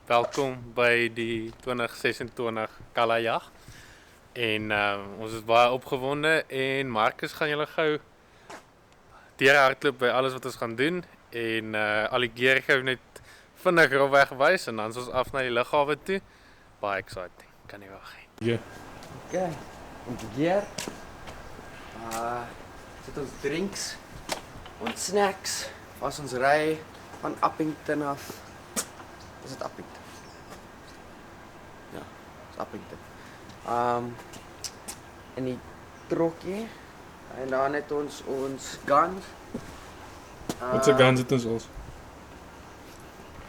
Welkom by die 2026 Kalajag. En ons is baie opgewonde en Marcus gaan julle gou deurhardloop by alles wat ons gaan doen en al die gear gou net vinnig rofweg wys en dan is ons af na die lughawe toe. Baie exciting, kan nie wag nie. Ja. Okay, ons gear. Sit ons drinks, ons snacks, as ons ry van Appington af. Is dit Appington? Ja, is Appington. In die trokkie en dan het ons guns. Wat se guns het ons als?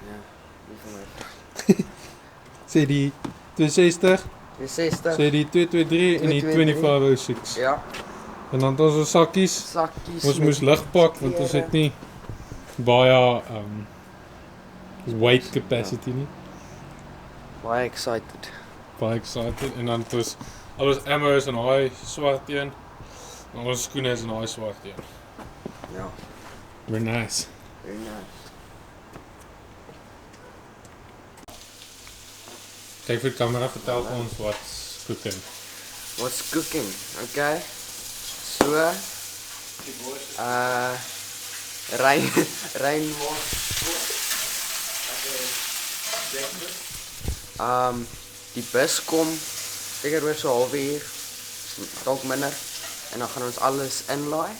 Ja, nie van my. Sê die 260, Die 60. sê die 223 en die 2506. Ja, En dan het ons sakkies. sakkies. Ons moes lig pak want ons het nie baie weight capacity nie. Baie excited. Baie excited en dan het ons al ons ammo is in daai swart een. En ons skoene is in daai swart een. Ja, Very nice. very nice. Kyk vir die kamera, vertel vir ons wat's cooking. What's cooking? Okay. So, rainwater. Die bus kom seker oor so 'n halfuur, dalk minder, en dan gaan ons alles inlaai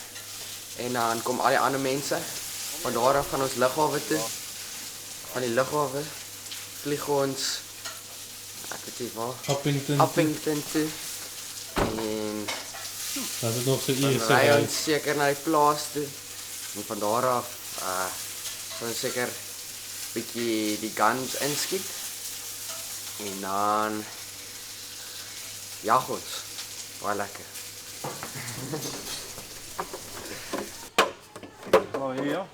en dan kom al die ander mense. Van daar af gaan ons lughawe toe. Van die lughawe vlieg ons ek weet nie waar, Appington toe. En Dat is nog so dan uur ry se ons seker na die plaas toe. En van daar af sal ons seker bietjie die guns inskiet. En dan jag ons. Baie lekker. Oh, hier ja.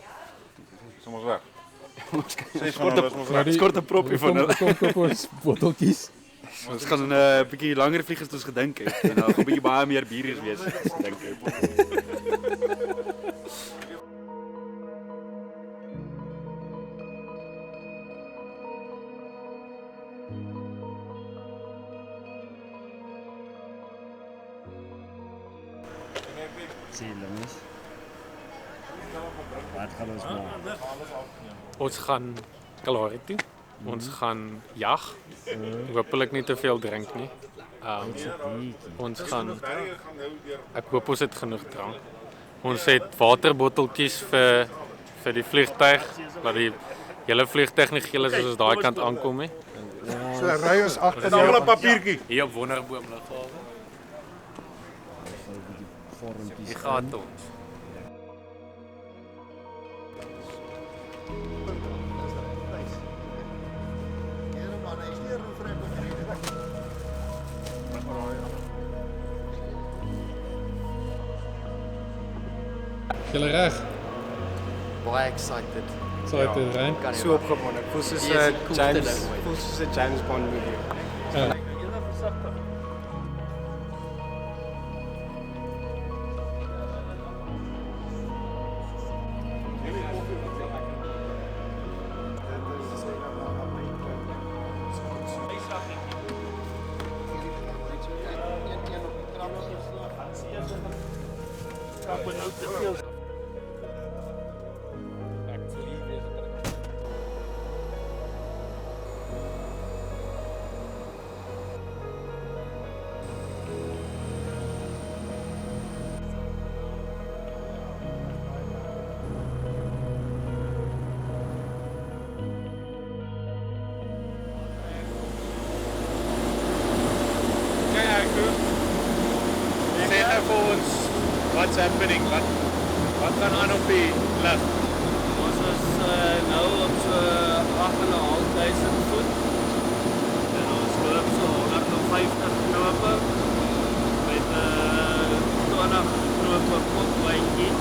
Is ons weg. Skort 'n propie van hulle. Kom op ons botteltjies. Ons gaan 'n bietjie langer vlieg as ons gedink het en dan gaan 'n bietjie baie meer bier wees as gedink het. Jongens. Wat gaan ons maak? Ons gaan Kalahari toe. Ons gaan jag. Hoopelik nie te veel drink nie. Ons gaan ek hoop ons het genoeg drank. Ons het waterbotteltjies vir die vliegtuig, dat die hele vliegtuig nie geel is as ons daai kant aankom nie. So ry ons agter die papiertjie. Hier op Wonderboom lughawe. Die gaat ons. Julle reg? Baie excited. Excited, Ryan? Kan nie So wag. opgewonde. Ek voel soos Die is die coolste ding ooit. voel soos 'n James Bond movie. Ja. Sê nou vir ons, what's happening? Wat gaan aan op die lug? Ons is nou op so 8.500 voet en ons loop so 150 knope met 20 knope kopwyntjie.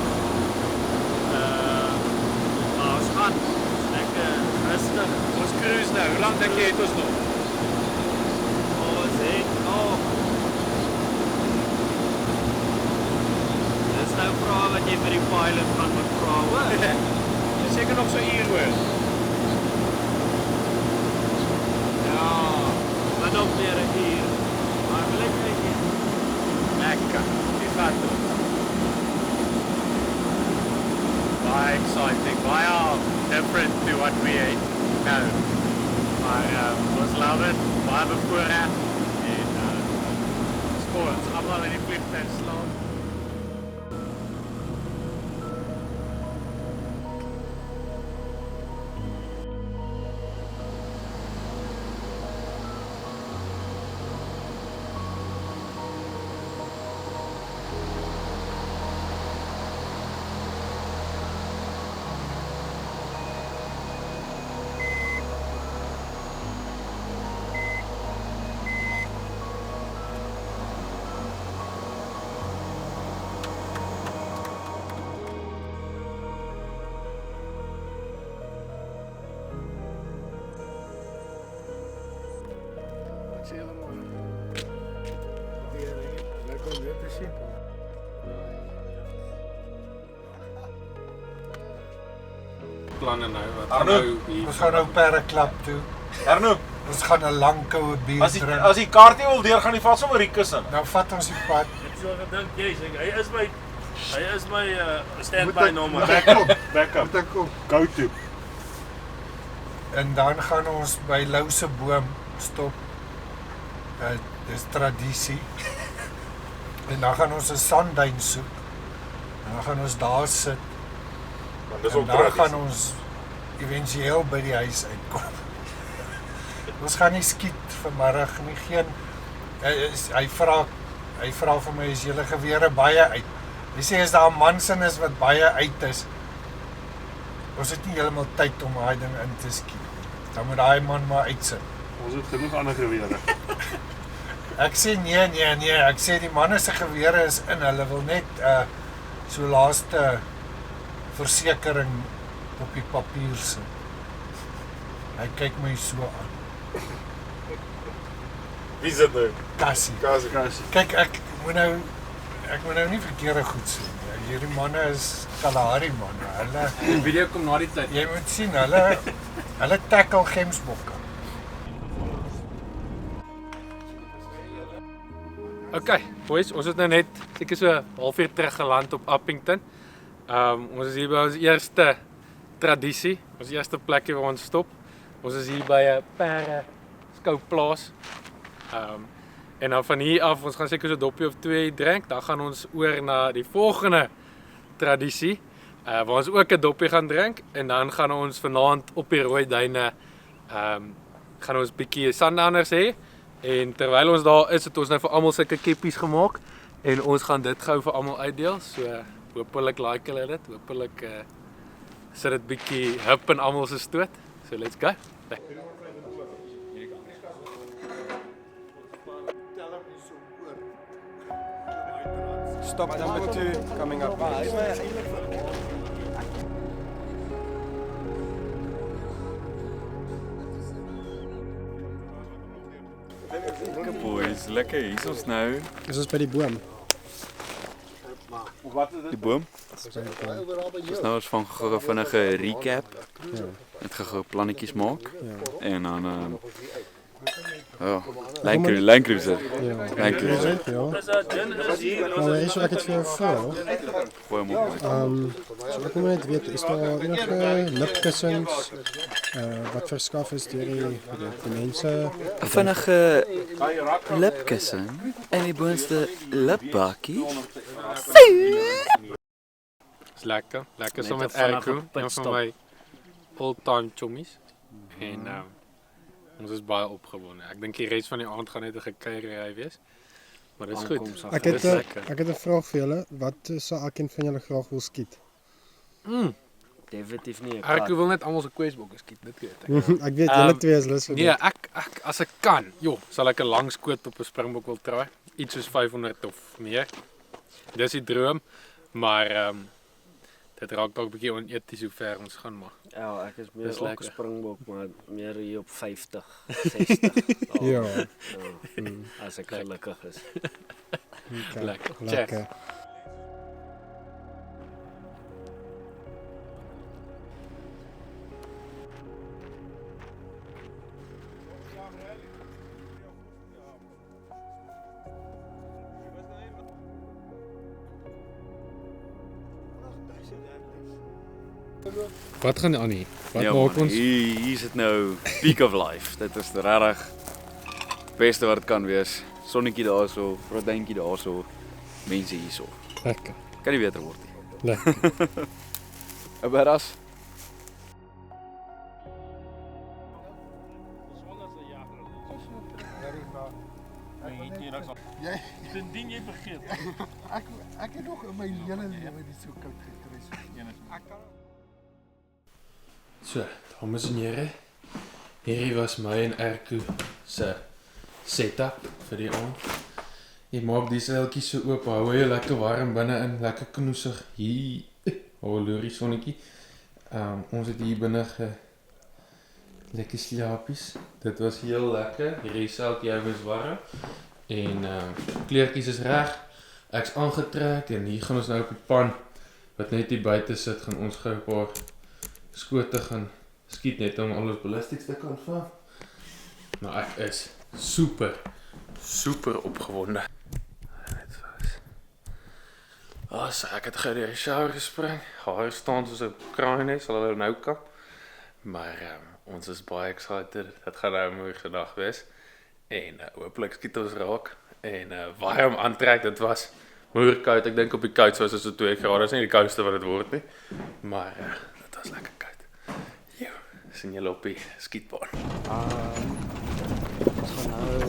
Maar ons gaan lekker rustig. Ons cruise nou, hoe lank dink jy het ons nog? Ons het nog dis nou vrae wat jy vir die pilot gaan moet vra, hoor. Seker nog so 'n uur hoor. nou. Maar ons love it, baie bevoorreg en sport, allemaal in die vliegtuig slaap. Lekker om dit te sien. Planne nou wat Arno, nou hier ons gaan nou Perreklap toe. Arno, Ons gaan 'n lang koue bier as drink. die kaart nie wil deur gaan, die vat sommer die kussing. Nou vat ons die pad. Ek het so gedink, jy sê hy is my standby nommer. Backup. Moet ek kom. Go to. En dan gaan ons by Louse Boom stop. Dis tradisie. En dan gaan ons 'n sandduin soek. En dan gaan ons daar sit. Want dis En ook dan tradisie. gaan ons éventueel by die huis uitkom. Ons gaan nie skiet vanmiddag nie. Geen hy vra vir my, is julle gewere baie uit? Hy sê as daar 'n mansin is wat baie uit is, ons het nie heeltemal tyd om daai ding in te skiet. Dan moet daai man maar uitsit. Ons het genoeg ander gewere. Ek sê nee, ek sê die manne se gewere is in, hulle wil net so laaste versekering op die papier sit. Hy kyk my so aan. Wie sit nou? Cassie. Kassie. Kyk, ek moet nou nie verkeerde goed sê nie. Hierdie manne is Kalahari manne. Hulle video kom na die tyd. jy moet sien, hulle tackle gemsbokke. Okay, boys, ons het nou net seker so 'n halfuur terug geland op Appington. Ons is hier by ons eerste tradisie, ons eerste plekkie waar ons stop. Ons is hier by 'n perde skouplaas. En dan van hier af, ons gaan seker so 'n doppie of 2 drink, dan gaan ons oor na die volgende tradisie, waar ons ook 'n doppie gaan drink en dan gaan ons vanaand op die Rooi Duine gaan ons bietjie sundowners hê. En terwyl ons daar is, het ons nou vir almal sulke keppies gemaak en ons gaan dit gou vir almal uitdeel. So hopelik like hulle dit. Hopelik sit dit bietjie hip in almal se stoot. So let's go. Stop number 2 coming up. Lekker boys, lekker. Hier is ons nou. Dis ons by die boom. Die boom. Dis nou ons van gou vinnige recap. Net gou plannetjies maak. En dan Land Cruiser. Land Cruiser. Ja. Is hier, Maar is ek het vir jou vra. Gooi hom op. So ek wil net weet, is daar enige lipkussings wat verskaf is deur die mense? Vinnige lipkussing en die boonste lipbakkie. Is lekker. Lekker Net saam met een vinnige Erko, een van pitstop. my all-time chommies. En ons is baie opgewonde. Ek dink die res van die aand gaan net 'n gekuierery wees. Maar dis goed. Ek Dis lekker. het 'n vraag vir julle. Wat sou elkeen van julle graag wil skiet? Definitief nie 'n Erko wil net almal se kwesbokke skiet, dit weet ek. Ek weet julle twee is lus vir Nee, dit. ek as ek kan, sal ek 'n lang skoot op 'n springbok wil try. Iets soos 500 of meer. Dis die droom, maar dit raak dalk 'n bietjie oneties hoe ver ons gaan maar. Ja, ek is meer Dis ook 'n lekker. springbok, maar meer hier op 50, 60. Ja. As ek gelukkig is. Okay. Lekker. Lekker. Wat gaan aan hier? Wat Ja, maak man, ons? hier sit nou peak of life. Dit is regtig beste wat dit kan wees. Sonnetjie daarso, gordijntjie daarso, mense hierso. Lekker. Kan nie beter word nie. Lekker. Aberas. Indien jy vergeet. Ek het nog in my hele lewe nie so koud gekruis. So, dames en here. Hierdie was my en Erko se setup vir die aand. Jy maak die seeltjie so oop, hou jy lekker warm binne in, lekker knoesig hier. Halleluja sonnetjie. Ons het hier binne lekker slaapies. Dit was heel lekker. Hierdie seeltjie was warm. En kleertjies is reg. Ek's aangetrek en hier gaan ons nou op die pan wat net hier buite sit, gaan ons gou 'n paar skote gaan skiet net om alles ballistics te kan vang. Nou ek is super opgewonde. Net soos. So ek het gou deur die shower gespring. Haar staan soos 'n kraaiennes, sal hulle nou kan. Maar ons is baie excited. Dit gaan nou 'n mooi dag wees. En hopelik skiet ons raak. En warm aantrek, dit was moeërkoud. Ek dink op die koud was dit so 2 grade. Dit is nie die koudste wat dit word nie. Maar dit was lekker koud. Jo, sien julle op die skietbaan. Ons gaan nou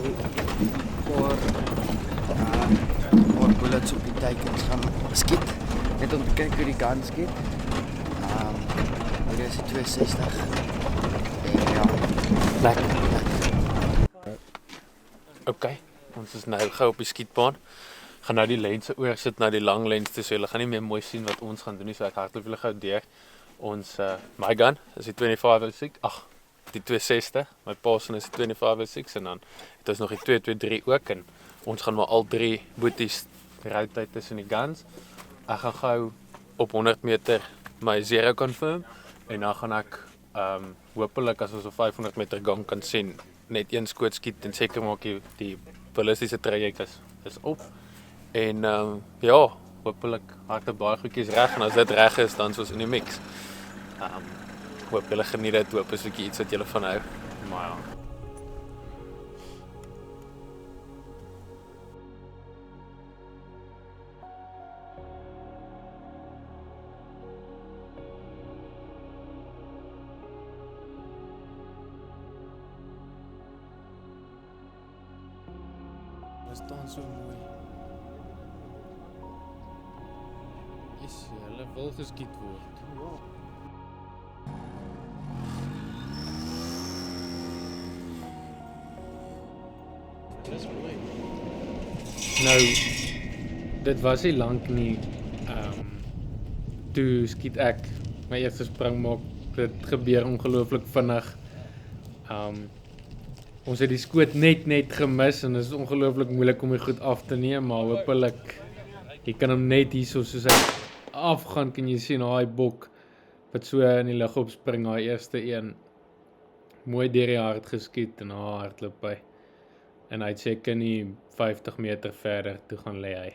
voor bullets op die teikens gaan skiet. Net om te kyk hoe die gun skiet. Hier is die 260. En ja, lekker. Okay, ons is nou gou op die skietbaan. Gaan nou die lense oorsit na die lang lens toe, so julle gaan nie meer mooi sien wat ons gaan doen nie, so ek hardloop julle gou deur. Ons my gun is die 2506. Die 260. My pa se is die 2506 en dan het ons nog die 223 ook en ons gaan maar al 3 boeties rotate tussen die guns. Ek gaan gou op 100 meter my zero confirm en dan gaan ek hopelik as ons op 500 meter gang kan sien net een skoot skiet en seker maak die ballistiese traject is op. En ja, hopelik hardloop baie goedjies reg en as dit reg is dan is ons in die mix. Hoop julle geniet dit, hoop is bietjie iets wat julle van hou. Maar ja. Dit staan so mooi. Hulle wil geskiet word. Ja. Dis mooi. Nou, dit was nie lank nie. Toe skiet ek my eerste spring maak. Dit gebeur ongelooflik vinnig. Ons het die skoot net gemis en dit is ongelooflik moeilik om die goed af te neem, maar hopelik jy kan hom net hierso soos hy afgaan, kan jy sien daai bok wat so in die lug opspring, daai eerste een. Mooi deur die hart geskiet en hardloop hy. En hy het seker nie 50 meter verder toe gaan lê hy.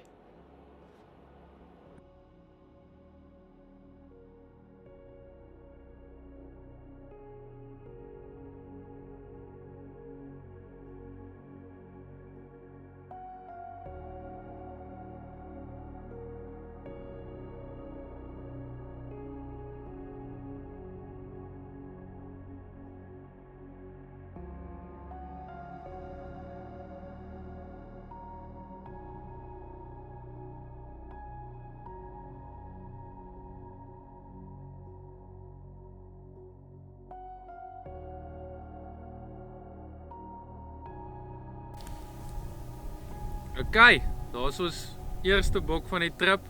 Okay, daar is ons eerste bok van die trip.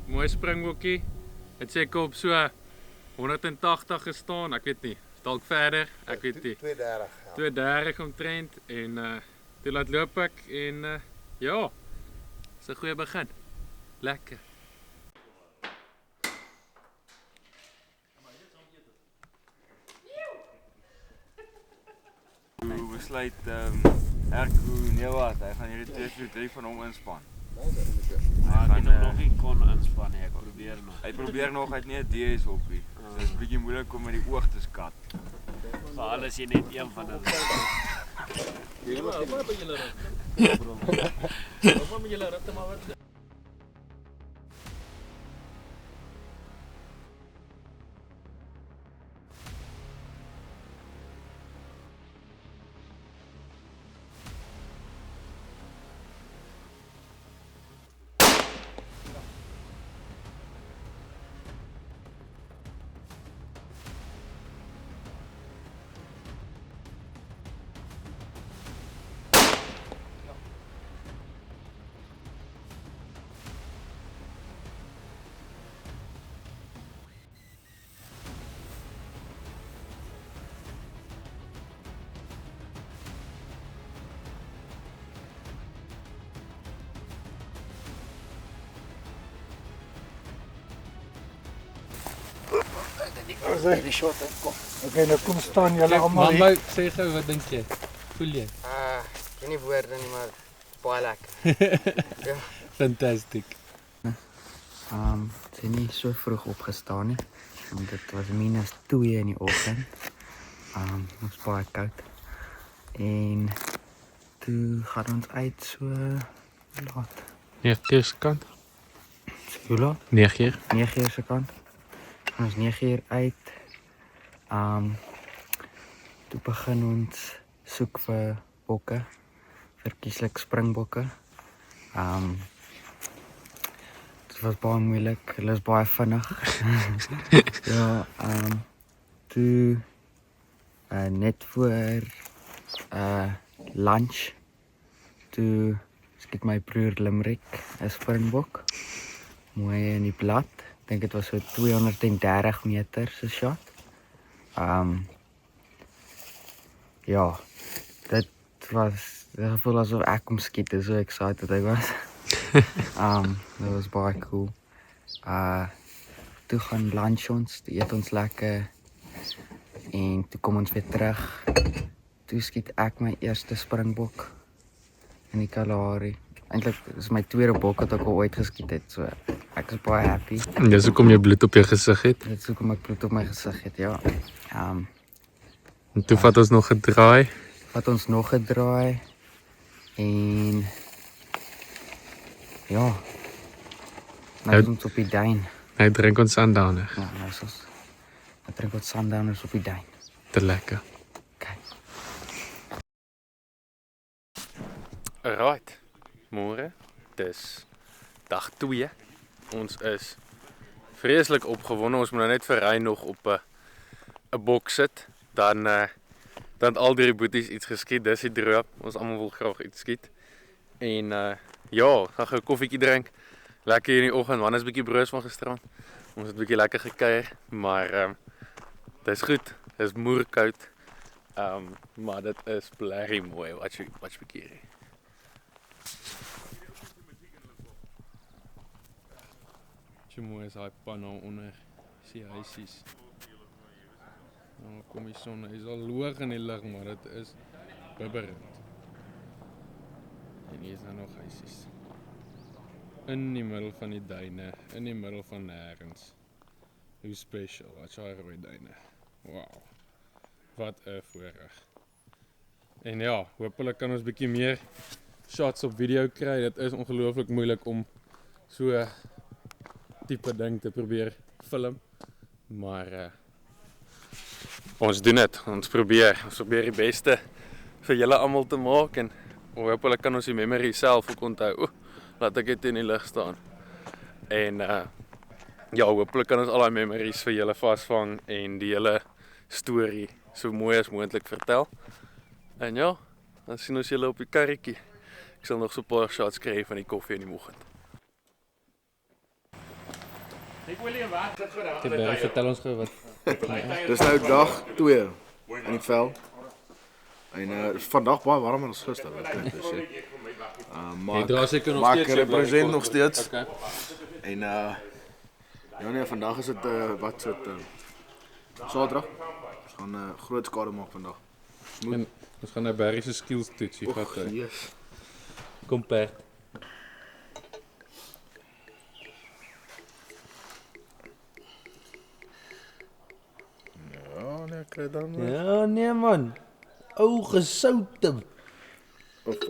Mooi springbokkie. Het seker op so 180 gestaan, ek weet nie, dalk verder, ek weet nie. 230. 230 omtrent en toe laat loop ek en ja, is 'n goeie begin. Lekker. Hoe besluit Erko, nee wat, hy gaan hierdie 2-3 van hom inspan. Ek het nog nie kon inspan nie, ek probeer nog. Hy probeer nog, hy het nie 'n DS op nie. Dit is bietjie moeilik om met die oog te skat. Veral as jy net een van hulle is. Okay, nou kom staan julle almal hier. Sê gou, wat dink jy? Voel jy? Ek ken nie woorde nie, maar baie lekker. Fantastic. Het is nie so vroeg opgestaan nie, want dit was -2 in die oggend. Het was baie koud. En toe gaan ons uit so laat. 9 uur se kant. Hoe laat? 9 uur. 9 uur se kant. Gaan ons 9 uur uit. Toe begin ons soek vir bokke, verkieslik springbokke. Dit was baie moeilik, hulle is baie vinnig. Ja, toe net voor lunch, toe skiet my broer Limerick 'n springbok. Mooi in die blad. Ek dink dit was so 230 meter se shot. Ja, dit was het gevoel asof ek kom skiet, so excited ek was. Dat was baie cool. Toe gaan lunch ons, toe eet ons lekker en toe kom ons weer terug. Toe skiet ek my eerste springbok in die Kalahari. Eintlik is my tweede bok wat ek al ooit geskiet het, so ek is baie happy. En dis hoekom jy bloed op jou gesig het. Dit is hoekom ek bloed op my gesig het, ja. En toe vat ons nog 'n draai. En ja, nou is ons op die duin. Nou drink ons Sundowner. Ja, nou is ons. Nou drink ons Sundowners op die duin. Te lekker. Alright, môre, dis dag 2. Ons is vreeslik opgewonde. Ons moet nou net vir Ry nog op 'n bok sit. Dan al die boeties iets geskiet. Dis die droom. Ons almal wil graag iets skiet. En ja, gaan gou 'n koffietjie drink. Lekker hier in die oggend. Man is 'n bietjie broos van gisterand. Ons het 'n bietjie lekker gekuier, maar dis goed. Dis moerkoud. Maar dit is blerry mooi. Watch bietjie hier. Hoe mooi is daai pan nou onder die huisies. Nou kom die son, hy is al hoog in die lug, maar dit is bibberend. En hier is nou nog huisies. In die middel van die duine, in die middel van nêrens. Hoe special, wat sy rooi duine. Wow. Wat 'n voorreg. En ja, hopelik kan ons bietjie meer shots op video kry. Dit is ongelooflik moeilik om so tipe ding te probeer film. Maar ons doen dit. Ons probeer die beste vir julle almal te maak en hopelik kan ons die memory self ook onthou. Laat ek dit in die lig staan. En ja, hopelik kan ons al daai memories vir julle vasvang en die hele storie so mooi as moontlik vertel. En ja, dan sien ons julle op die karretjie. Ek sal nog so 'n paar shots kry van die koffie in die oggend. Ek wil nie wat dit vir Dit Barry, vertel ons gou wat. Dis nou dag 2 in die vel. En is vandag baie warmer as gister, wat ek wil sê. Jy dra seker nog maar steeds ek represent nog steeds. Okay. En ja nee, vandag is dit wat is dit Saterdag. Ons gaan groot skade maak vandag. En ons gaan nou Barry se skills toets. Jy vat hy. Yes. Kom per. kry dan. Ja, nee man. Ou gesoute.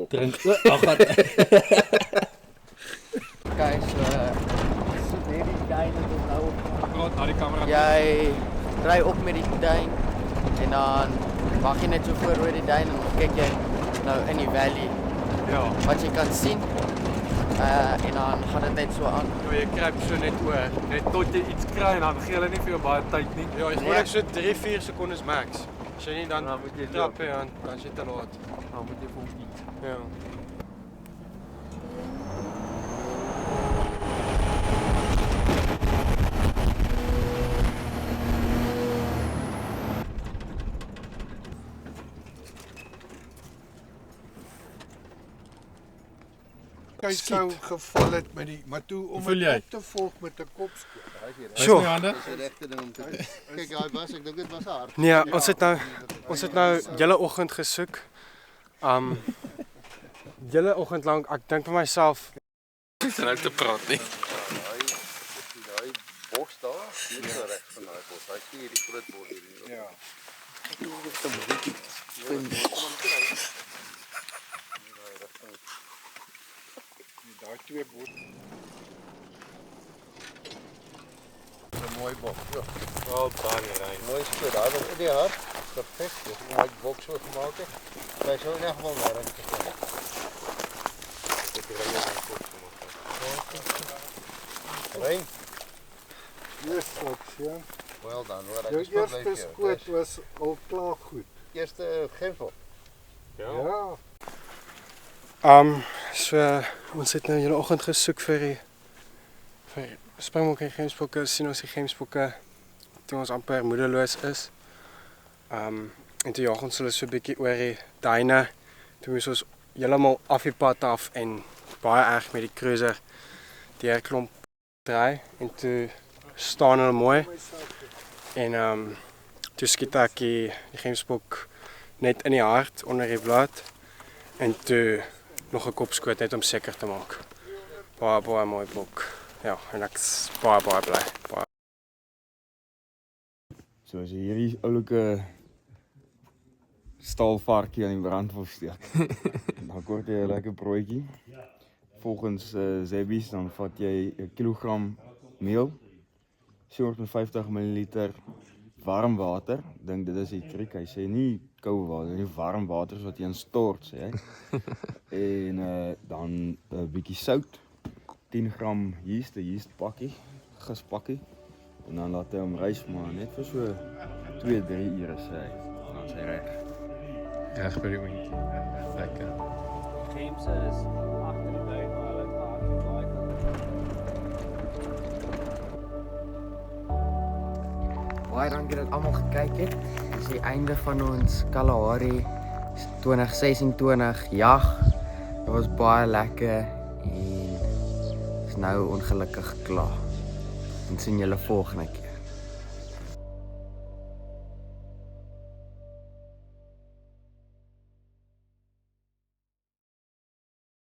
Drink. Ag gaan. Guys, sit hierdie duin en dit nou Praat na die kamera. jy ry op met die duin en dan wag jy net so voor die duin en dan kyk jy nou in die valley Ja, wat jy kan sien. En dan gaan dit net so aan. jy kruip so net oor, net tot jy iets kry en dan gee hulle nie vir jou baie tyd nie. Ja, gewoonlik so 3-4 sekondes max. As jy nie dan moet jy trap jy aan, dan is jy te laat. Dan moet jy vir hom eet. Ja. Hy sou geval het met die, maar toe om voel dit jy? op te volg met 'n kopskoot. Sjoe. Kyk, hy was, ek dink dit was hard. Nee, ons het nou hele oggend gesoek. Hele oggend lank, ek dink vir myself, Dis nou te praat nie. Daai bos daar, hier so reg van daai bos. Hy sien hierdie groot bos hier. Ja. Daai twee bos. Dis 'n mooi bos. Ja. Wel baie rein. Mooi skoot. Daai was in die hart. Perfek. Dis hoe hy die boks so gemaak het. Hy sou in 'n geval nêrens gekom het. Rein. Yes, ja. Well done. Hoor, ek Jou is bly vir eerste jou. skoot was al klaar goed. Eerste gemsel. Ja. so ons het nou hele oggend gesoek vir springbokke en gemsbokke, sien ons die gemsbokke toe ons amper moedeloos is. En toe jag ons hulle so 'n bietjie oor die duine. Toe moes ons heeltemal af die pad af en baie erg met die cruiser deur klomp draai en toe staan hulle mooi. En toe skiet ek die gemsbok net in die hart onder die blad en toe nog 'n kopskoot net om seker te maak. Baie mooi bok. Ja, en ek is baie bly. Baie. So as jy hierdie oulike staalvarkie aan die brand wil steek, dan kort jy 'n lekker broodjie. Volgens Zebbies dan vat jy 'n kilogram meel, 750 ml warm water. Dink dit is die triek. Hy sê nie koue water, nie warm water wat jy instort, sê hy. En dan 'n bietjie sout, 10 gram yeast, 'n yeastpakkie, gispakkie. En dan laat hy hom rys maar net vir so 2-3 ure sê hy. Dan is hy reg. Reg by die oentjie. Lekker. James is agter die duin waar hulle vaar daai kant. Baie dankie dat almal gekyk het. Dis die einde van ons Kalahari 2026 jag. Dit was baie lekker en is nou ongelukkig klaar. Ons sien julle volgende keer.